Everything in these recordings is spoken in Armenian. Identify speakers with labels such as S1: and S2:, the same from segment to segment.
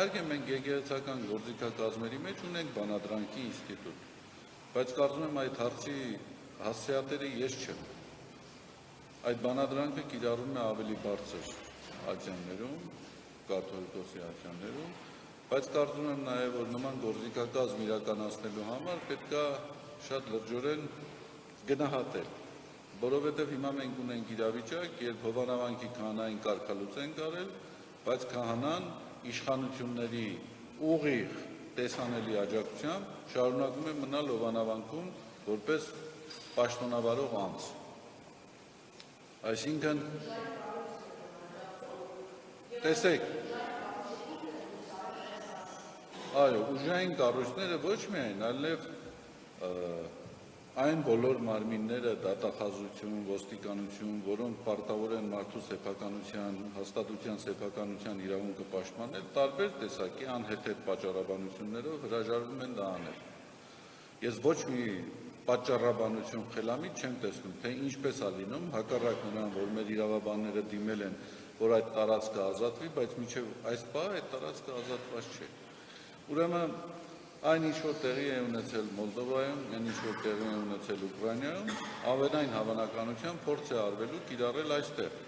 S1: իհարկե մենք եկեղեցական գործիքակազմերի մեջ ունենք բանադրանքի ինստիտուտ, բայց կարծում եմ այդ հարցի հասցեատերը ես չեմ։ Այդ բանադրանքը կիրառվում է ավելի բարձր ատյաններում, կաթոլիկոսի ատյաններում, բայց կարծում եմ նաև, որ նման գործիքակազմ իրականացնելու համար պետք է շատ լրջորեն գնահատել, որովհետև հիմա մենք ունենք իրավիճակ, երբ Հովանավանքի քահանային կարգալուծենք արել, բայց քահանան իշխանությունների ուղիղ տեսանելի աջակցությամբ շարունակում է մնալ Հովանավանքում որպես պաշտոնավարող անձ։ Այսինքն, տեսեք, այո, ուժային կառույցները ոչ միայն, այլև այն բոլոր մարմինները, դատախազություն, ոստիկանություն, որոնք պարտավոր են մարդու սեփականության, հաստատության սեփականության իրավունքը պաշտպանել, տարբեր տեսակի անհեթեթ պատճառաբանություններով հրաժարվում են դա անել։ Ես ոչ մի պատճառաբանություն խելամիտ չեմ տեսնում, թե ինչպես է լինում, հակառակ նրան, որ մեր իրավաբանները դիմել են, որ այդ տարածքը ազատվի, բայց մինչև այս պահը այդ տարածքը ազատված չէ։ Ուրեմն այն ինչ որ տեղի է ունեցել Մոլդովայում, այն ինչ որ տեղի է ունեցել Ուկրաինայում, ամենայն հավանականությամբ փորձ է արվելու կիրառել այստեղ։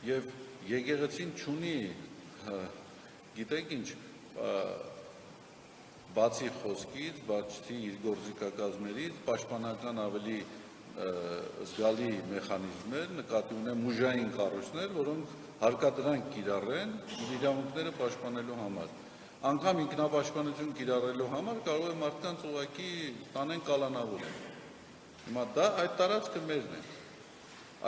S1: Եվ եկեղեցին չունի, գիտեք ինչ, բացի խոսքից, բացի իր գործիքակազմերից, պաշտպանական ավելի զգալի մեխանիզմներ, նկատի ունեմ ուժային կառույցներ, որոնք հարկադրանք կիրառեն իր իրավունքները պաշտպանելու համար։ Անգամ ինքնապաշտպանություն կիրառելու համար կարող է մարդկանց ուղղակի տանեն կալանավորեն։ Հիմա դա այդ տարածքը մերն է։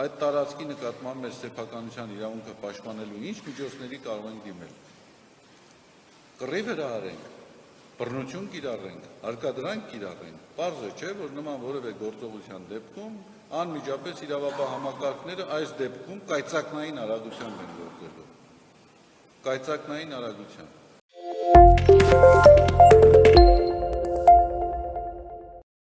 S1: Այդ տարածքի նկատմամբ մեր սեփականության իրավունքը պաշտպանելու ինչ միջոցների կարող ենք դիմել։ Կռիվ հրահարենք, բռնություն կիրառենք, հարկադրանք կիրառենք, պարզ է չէ, որ նման որևէ գործողության դեպքում անմիջապես իրավապահ համակարգները այս դեպքում կայծակնային արագությամբ են գործելու։ Կայծակնային արագությամբ։